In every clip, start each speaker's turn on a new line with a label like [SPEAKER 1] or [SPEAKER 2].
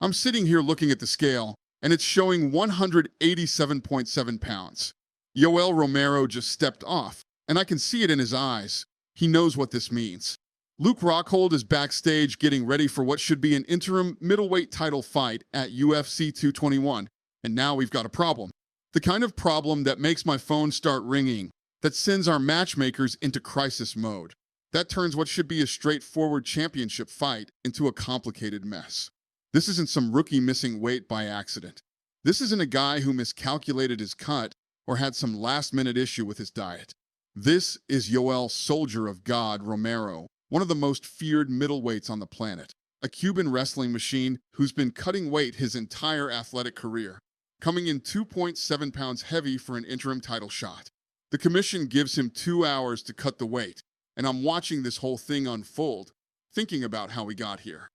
[SPEAKER 1] I'm sitting here looking at the scale, and it's showing 187.7 pounds. Yoel Romero just stepped off, and I can see it in his eyes. He knows what this means. Luke Rockhold is backstage getting ready for what should be an interim middleweight title fight at UFC 221, and now we've got a problem. The kind of problem that makes my phone start ringing, that sends our matchmakers into crisis mode. That turns what should be a straightforward championship fight into a complicated mess. This isn't some rookie missing weight by accident. This isn't a guy who miscalculated his cut or had some last-minute issue with his diet. This is Yoel Soldier of God Romero, one of the most feared middleweights on the planet, a Cuban wrestling machine who's been cutting weight his entire athletic career, coming in 2.7 pounds heavy for an interim title shot. The commission gives him 2 hours to cut the weight, and I'm watching this whole thing unfold, thinking about how we got here.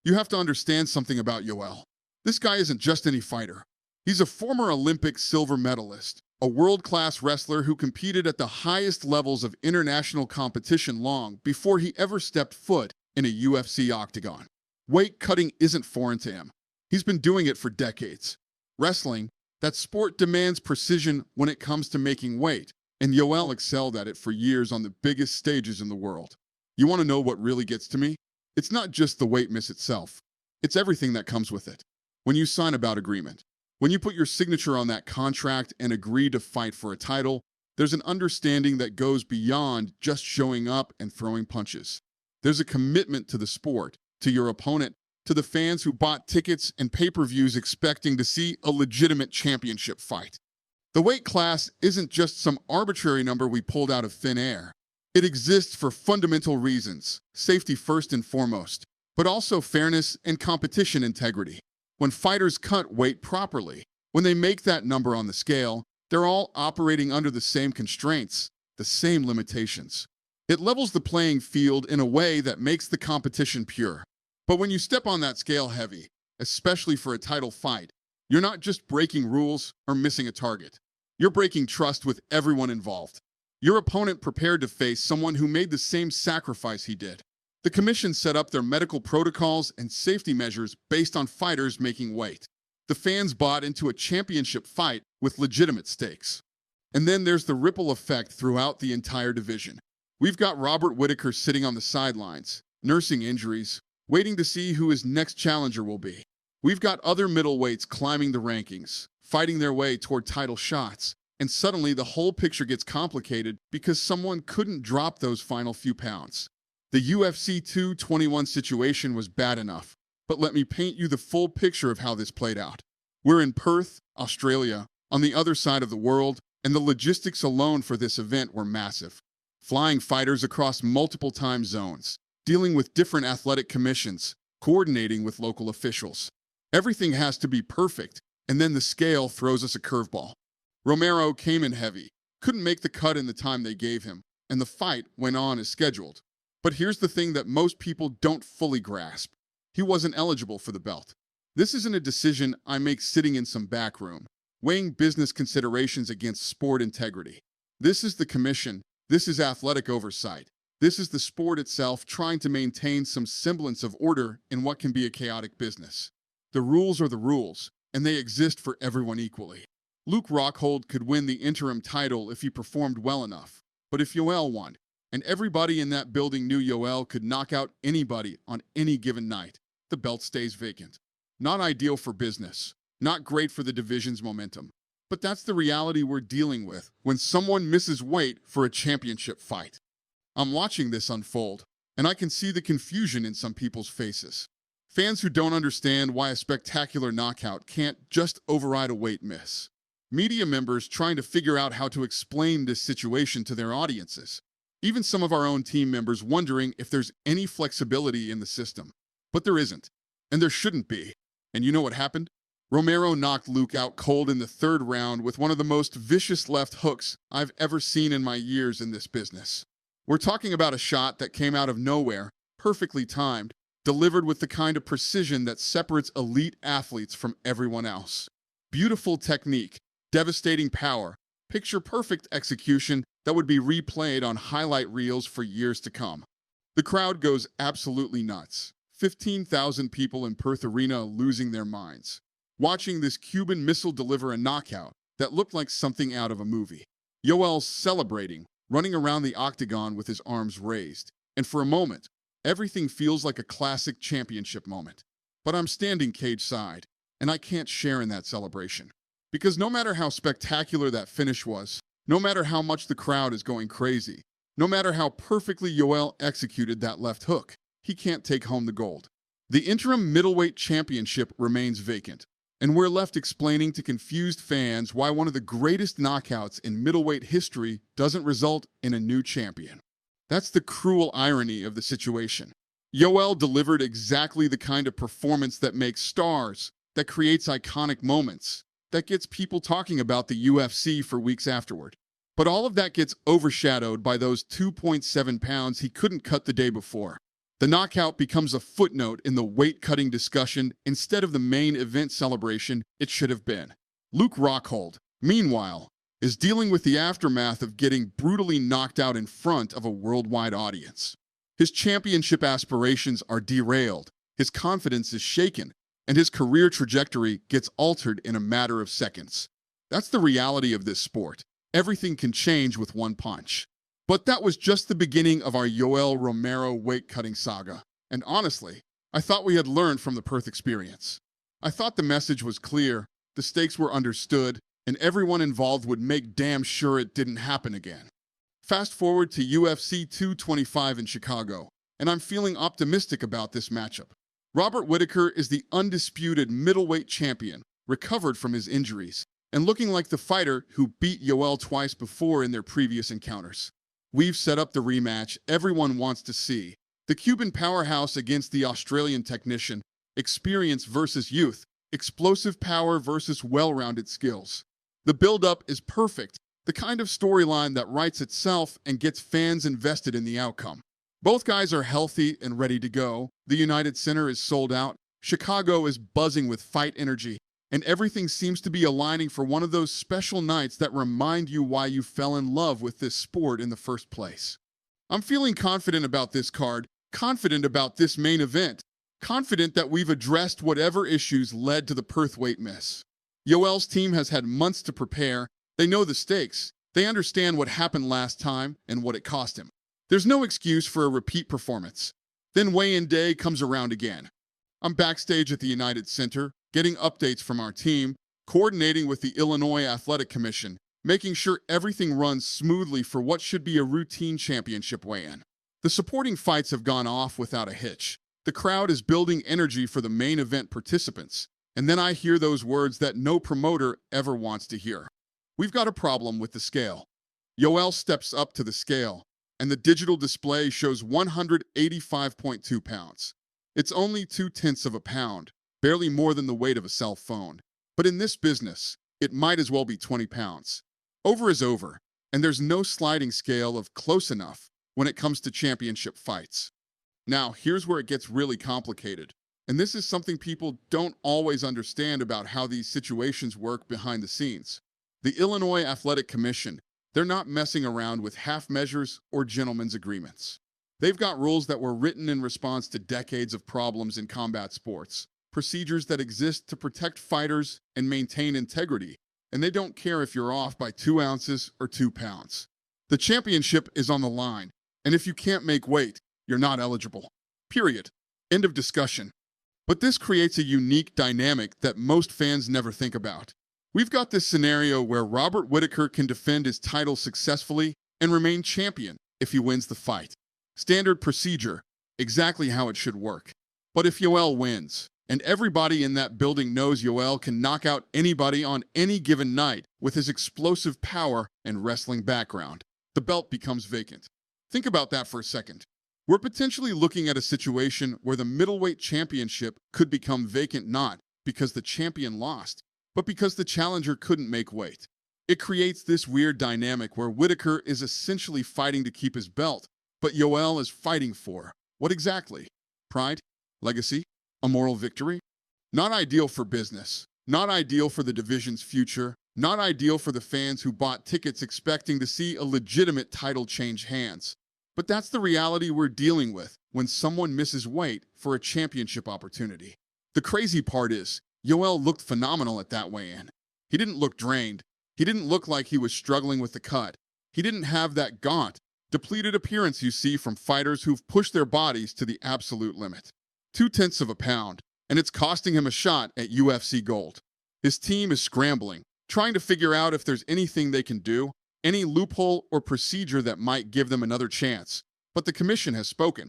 [SPEAKER 1] You have to understand something about Yoel. This guy isn't just any fighter. He's a former Olympic silver medalist, a world-class wrestler who competed at the highest levels of international competition long before he ever stepped foot in a UFC octagon. Weight cutting isn't foreign to him. He's been doing it for decades. Wrestling, that sport demands precision when it comes to making weight, and Yoel excelled at it for years on the biggest stages in the world. You want to know what really gets to me? It's not just the weight miss itself. It's everything that comes with it. When you sign a bout agreement, when you put your signature on that contract and agree to fight for a title, there's an understanding that goes beyond just showing up and throwing punches. There's a commitment to the sport, to your opponent, to the fans who bought tickets and pay-per-views expecting to see a legitimate championship fight. The weight class isn't just some arbitrary number we pulled out of thin air. It exists for fundamental reasons, safety first and foremost, but also fairness and competition integrity. When fighters cut weight properly, when they make that number on the scale, they're all operating under the same constraints, the same limitations. It levels the playing field in a way that makes the competition pure. But when you step on that scale heavy, especially for a title fight, you're not just breaking rules or missing a target. You're breaking trust with everyone involved. Your opponent prepared to face someone who made the same sacrifice he did. The commission set up their medical protocols and safety measures based on fighters making weight. The fans bought into a championship fight with legitimate stakes. And then there's the ripple effect throughout the entire division. We've got Robert Whittaker sitting on the sidelines, nursing injuries, waiting to see who his next challenger will be. We've got other middleweights climbing the rankings, fighting their way toward title shots, and suddenly the whole picture gets complicated because someone couldn't drop those final few pounds. The UFC 221 situation was bad enough, but let me paint you the full picture of how this played out. We're in Perth, Australia, on the other side of the world, and the logistics alone for this event were massive. Flying fighters across multiple time zones, dealing with different athletic commissions, coordinating with local officials. Everything has to be perfect, and then the scale throws us a curveball. Romero came in heavy, couldn't make the cut in the time they gave him, and the fight went on as scheduled. But here's the thing that most people don't fully grasp. He wasn't eligible for the belt. This isn't a decision I make sitting in some back room, weighing business considerations against sport integrity. This is the commission. This is athletic oversight. This is the sport itself trying to maintain some semblance of order in what can be a chaotic business. The rules are the rules, and they exist for everyone equally. Luke Rockhold could win the interim title if he performed well enough. But if Yoel won, and everybody in that building knew Yoel could knock out anybody on any given night, the belt stays vacant. Not ideal for business, not great for the division's momentum. But that's the reality we're dealing with when someone misses weight for a championship fight. I'm watching this unfold, and I can see the confusion in some people's faces. Fans who don't understand why a spectacular knockout can't just override a weight miss. Media members trying to figure out how to explain this situation to their audiences. Even some of our own team members wondering if there's any flexibility in the system. But there isn't, and there shouldn't be. And you know what happened? Romero knocked Luke out cold in the third round with one of the most vicious left hooks I've ever seen in my years in this business. We're talking about a shot that came out of nowhere, perfectly timed, delivered with the kind of precision that separates elite athletes from everyone else. Beautiful technique, devastating power, picture-perfect execution that would be replayed on highlight reels for years to come. The crowd goes absolutely nuts. 15,000 people in Perth Arena losing their minds, watching this Cuban missile deliver a knockout that looked like something out of a movie. Yoel's celebrating, running around the octagon with his arms raised. And for a moment, everything feels like a classic championship moment. But I'm standing cage side, and I can't share in that celebration. Because no matter how spectacular that finish was, no matter how much the crowd is going crazy, no matter how perfectly Yoel executed that left hook, he can't take home the gold. The interim middleweight championship remains vacant, and we're left explaining to confused fans why one of the greatest knockouts in middleweight history doesn't result in a new champion. That's the cruel irony of the situation. Yoel delivered exactly the kind of performance that makes stars, that creates iconic moments, that gets people talking about the UFC for weeks afterward. But all of that gets overshadowed by those 2.7 pounds he couldn't cut the day before. The knockout becomes a footnote in the weight-cutting discussion instead of the main event celebration it should have been. Luke Rockhold, meanwhile, is dealing with the aftermath of getting brutally knocked out in front of a worldwide audience. His championship aspirations are derailed, his confidence is shaken, and his career trajectory gets altered in a matter of seconds. That's the reality of this sport. Everything can change with one punch. But that was just the beginning of our Yoel Romero weight-cutting saga. And honestly, I thought we had learned from the Perth experience. I thought the message was clear, the stakes were understood, and everyone involved would make damn sure it didn't happen again. Fast forward to UFC 225 in Chicago, and I'm feeling optimistic about this matchup. Robert Whittaker is the undisputed middleweight champion, recovered from his injuries, and looking like the fighter who beat Yoel twice before in their previous encounters. We've set up the rematch everyone wants to see. The Cuban powerhouse against the Australian technician, experience versus youth, explosive power versus well-rounded skills. The build-up is perfect, the kind of storyline that writes itself and gets fans invested in the outcome. Both guys are healthy and ready to go. The United Center is sold out. Chicago is buzzing with fight energy. And everything seems to be aligning for one of those special nights that remind you why you fell in love with this sport in the first place. I'm feeling confident about this card, confident about this main event, confident that we've addressed whatever issues led to the Perth weight miss. Yoel's team has had months to prepare. They know the stakes. They understand what happened last time and what it cost him. There's no excuse for a repeat performance. Then weigh-in day comes around again. I'm backstage at the United Center, getting updates from our team, coordinating with the Illinois Athletic Commission, making sure everything runs smoothly for what should be a routine championship weigh-in. The supporting fights have gone off without a hitch. The crowd is building energy for the main event participants, and then I hear those words that no promoter ever wants to hear. We've got a problem with the scale. Yoel steps up to the scale, and the digital display shows 185.2 pounds. It's only 0.2 of a pound, barely more than the weight of a cell phone. But in this business, it might as well be 20 pounds. Over is over, and there's no sliding scale of close enough when it comes to championship fights. Now, here's where it gets really complicated. And this is something people don't always understand about how these situations work behind the scenes. The Illinois Athletic Commission, they're not messing around with half measures or gentlemen's agreements. They've got rules that were written in response to decades of problems in combat sports, procedures that exist to protect fighters and maintain integrity, and they don't care if you're off by 2 ounces or 2 pounds. The championship is on the line, and if you can't make weight, you're not eligible. Period. End of discussion. But this creates a unique dynamic that most fans never think about. We've got this scenario where Robert Whittaker can defend his title successfully and remain champion if he wins the fight. Standard procedure, exactly how it should work. But if Yoel wins, and everybody in that building knows Yoel can knock out anybody on any given night with his explosive power and wrestling background, the belt becomes vacant. Think about that for a second. We're potentially looking at a situation where the middleweight championship could become vacant not because the champion lost, but because the challenger couldn't make weight. It creates this weird dynamic where Whittaker is essentially fighting to keep his belt, but Yoel is fighting for what exactly? Pride? Legacy? A moral victory? Not ideal for business. Not ideal for the division's future. Not ideal for the fans who bought tickets expecting to see a legitimate title change hands. But that's the reality we're dealing with when someone misses weight for a championship opportunity. The crazy part is, Yoel looked phenomenal at that weigh-in. He didn't look drained. He didn't look like he was struggling with the cut. He didn't have that gaunt, depleted appearance you see from fighters who've pushed their bodies to the absolute limit. 0.2 of a pound, and it's costing him a shot at UFC gold. His team is scrambling, trying to figure out if there's anything they can do, any loophole or procedure that might give them another chance. But the commission has spoken.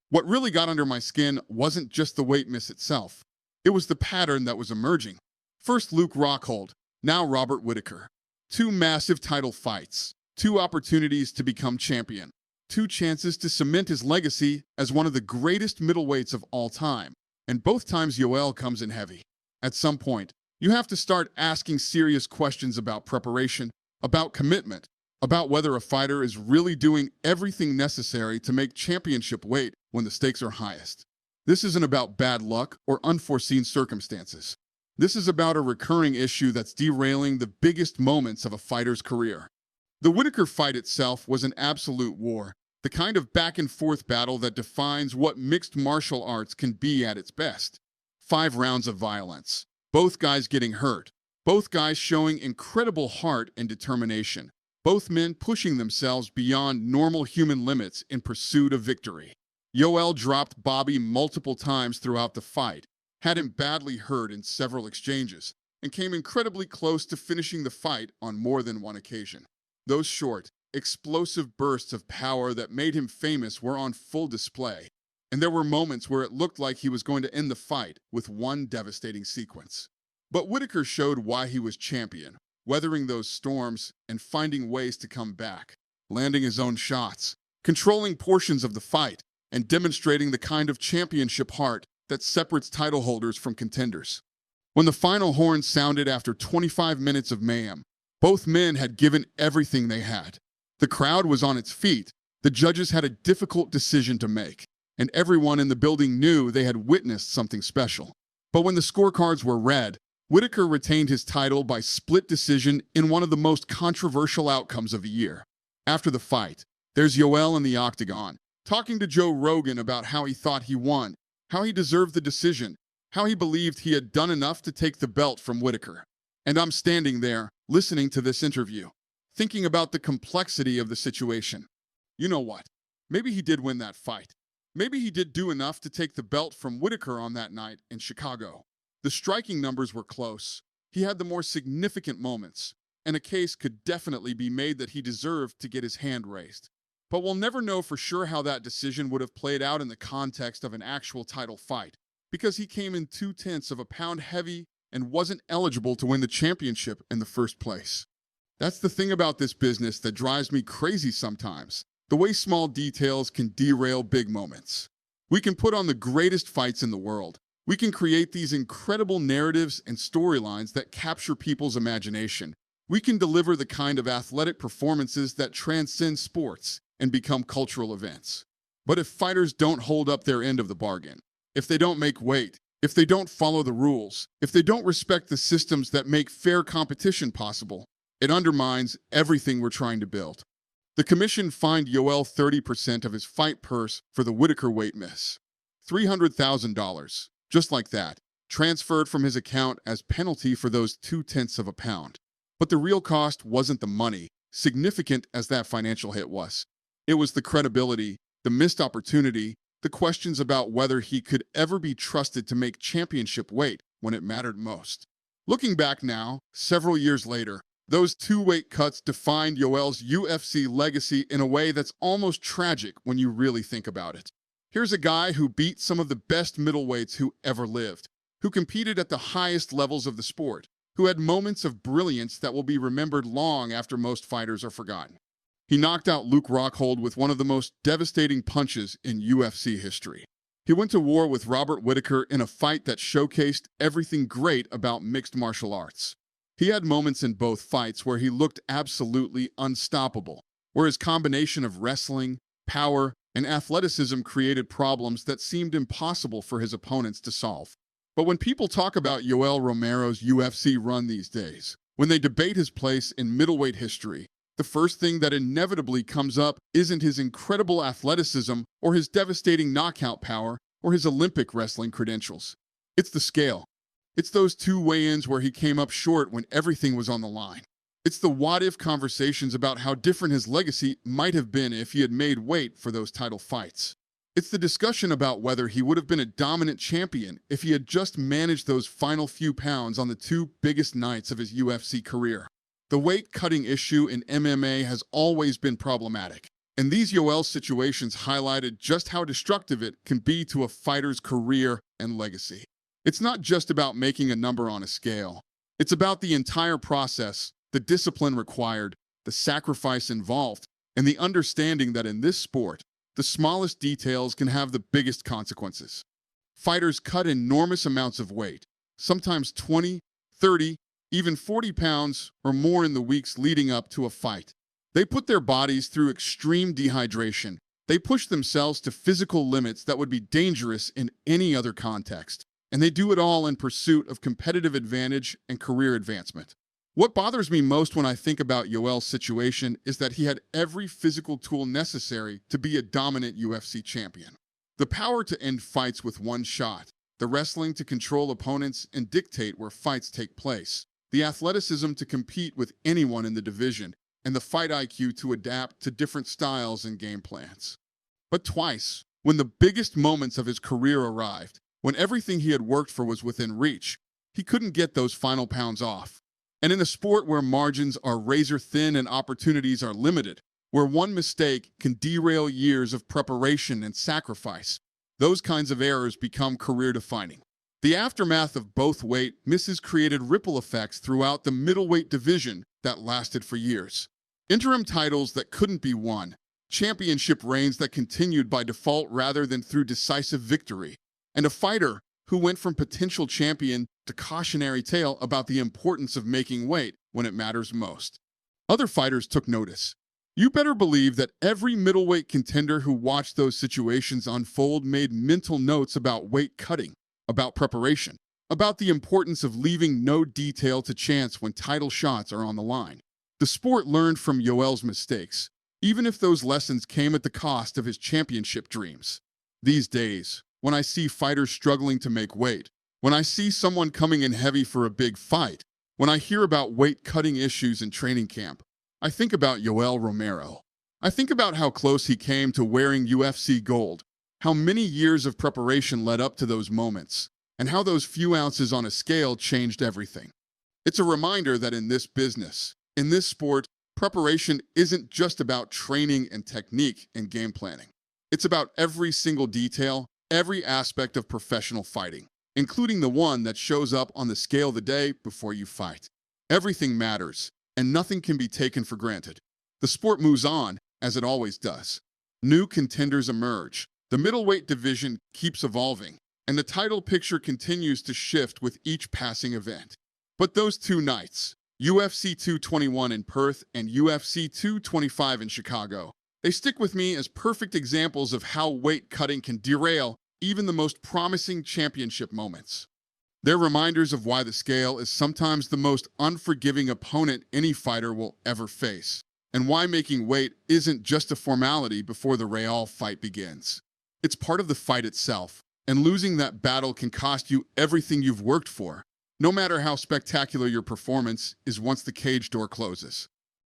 [SPEAKER 1] What really got under my skin wasn't just the weight miss itself. It was the pattern that was emerging. First Luke Rockhold, now Robert Whittaker. 2 massive title fights, 2 opportunities to become champion, 2 chances to cement his legacy as one of the greatest middleweights of all time. And both times Yoel comes in heavy. At some point, you have to start asking serious questions about preparation, about commitment, about whether a fighter is really doing everything necessary to make championship weight when the stakes are highest. This isn't about bad luck or unforeseen circumstances. This is about a recurring issue that's derailing the biggest moments of a fighter's career. The Whittaker fight itself was an absolute war, the kind of back-and-forth battle that defines what mixed martial arts can be at its best. 5 rounds of violence, both guys getting hurt, both guys showing incredible heart and determination, both men pushing themselves beyond normal human limits in pursuit of victory. Yoel dropped Bobby multiple times throughout the fight, had him badly hurt in several exchanges, and came incredibly close to finishing the fight on more than one occasion. Those short, explosive bursts of power that made him famous were on full display, and there were moments where it looked like he was going to end the fight with one devastating sequence. But Whittaker showed why he was champion, weathering those storms and finding ways to come back, landing his own shots, controlling portions of the fight, and demonstrating the kind of championship heart that separates title holders from contenders. When the final horn sounded after 25 minutes of mayhem, both men had given everything they had. The crowd was on its feet, the judges had a difficult decision to make, and everyone in the building knew they had witnessed something special. But when the scorecards were read, Whittaker retained his title by split decision in one of the most controversial outcomes of the year. After the fight, there's Yoel in the octagon, talking to Joe Rogan about how he thought he won, how he deserved the decision, how he believed he had done enough to take the belt from Whittaker. And I'm standing there, listening to this interview, thinking about the complexity of the situation. You know what? Maybe he did win that fight. Maybe he did do enough to take the belt from Whittaker on that night in Chicago. The striking numbers were close. He had the more significant moments, and a case could definitely be made that he deserved to get his hand raised. But we'll never know for sure how that decision would have played out in the context of an actual title fight, because he came in 0.2 of a pound heavy and wasn't eligible to win the championship in the first place. That's the thing about this business that drives me crazy sometimes, the way small details can derail big moments. We can put on the greatest fights in the world. We can create these incredible narratives and storylines that capture people's imagination. We can deliver the kind of athletic performances that transcend sports and become cultural events. But if fighters don't hold up their end of the bargain, if they don't make weight, if they don't follow the rules, if they don't respect the systems that make fair competition possible, it undermines everything we're trying to build. The commission fined Yoel 30% of his fight purse for the Whittaker weight miss. $300,000, just like that, transferred from his account as penalty for those 0.2 of a pound. But the real cost wasn't the money, significant as that financial hit was. It was the credibility, the missed opportunity, the questions about whether he could ever be trusted to make championship weight when it mattered most. Looking back now, several years later, those 2 weight cuts defined Yoel's UFC legacy in a way that's almost tragic when you really think about it. Here's a guy who beat some of the best middleweights who ever lived, who competed at the highest levels of the sport, who had moments of brilliance that will be remembered long after most fighters are forgotten. He knocked out Luke Rockhold with one of the most devastating punches in UFC history. He went to war with Robert Whittaker in a fight that showcased everything great about mixed martial arts. He had moments in both fights where he looked absolutely unstoppable, where his combination of wrestling, power, and athleticism created problems that seemed impossible for his opponents to solve. But when people talk about Yoel Romero's UFC run these days, when they debate his place in middleweight history, The first thing that inevitably comes up isn't his incredible athleticism or his devastating knockout power or his Olympic wrestling credentials. It's the scale. It's those two weigh-ins where he came up short when everything was on the line. It's the what-if conversations about how different his legacy might have been if he had made weight for those title fights. It's the discussion about whether he would have been a dominant champion if he had just managed those final few pounds on the two biggest nights of his UFC career. The weight-cutting issue in MMA has always been problematic, and these Yoel situations highlighted just how destructive it can be to a fighter's career and legacy. It's not just about making a number on a scale. It's about the entire process, the discipline required, the sacrifice involved, and the understanding that in this sport, the smallest details can have the biggest consequences. Fighters cut enormous amounts of weight, sometimes 20, 30, even 40 pounds or more in the weeks leading up to a fight. They put their bodies through extreme dehydration. They push themselves to physical limits that would be dangerous in any other context. And they do it all in pursuit of competitive advantage and career advancement. What bothers me most when I think about Yoel's situation is that he had every physical tool necessary to be a dominant UFC champion. The power to end fights with one shot, the wrestling to control opponents and dictate where fights take place, the athleticism to compete with anyone in the division, and the fight IQ to adapt to different styles and game plans. But twice, when the biggest moments of his career arrived, when everything he had worked for was within reach, he couldn't get those final pounds off. And in a sport where margins are razor thin and opportunities are limited, where one mistake can derail years of preparation and sacrifice, those kinds of errors become career-defining. The aftermath of both weight misses created ripple effects throughout the middleweight division that lasted for years. Interim titles that couldn't be won, championship reigns that continued by default rather than through decisive victory, and a fighter who went from potential champion to cautionary tale about the importance of making weight when it matters most. Other fighters took notice. You better believe that every middleweight contender who watched those situations unfold made mental notes about weight cutting, about preparation, about the importance of leaving no detail to chance when title shots are on the line. The sport learned from Yoel's mistakes, even if those lessons came at the cost of his championship dreams. These days, when I see fighters struggling to make weight, when I see someone coming in heavy for a big fight, when I hear about weight-cutting issues in training camp, I think about Yoel Romero. I think about how close he came to wearing UFC gold, how many years of preparation led up to those moments, and how those few ounces on a scale changed everything. It's a reminder that in this business, in this sport, preparation isn't just about training and technique and game planning. It's about every single detail, every aspect of professional fighting, including the one that shows up on the scale the day before you fight. Everything matters, and nothing can be taken for granted. The sport moves on, as it always does. New contenders emerge. The middleweight division keeps evolving, and the title picture continues to shift with each passing event. But those two nights, UFC 221 in Perth and UFC 225 in Chicago, they stick with me as perfect examples of how weight cutting can derail even the most promising championship moments. They're reminders of why the scale is sometimes the most unforgiving opponent any fighter will ever face, and why making weight isn't just a formality before the real fight begins. It's part of the fight itself, and losing that battle can cost you everything you've worked for, no matter how spectacular your performance is once the cage door closes.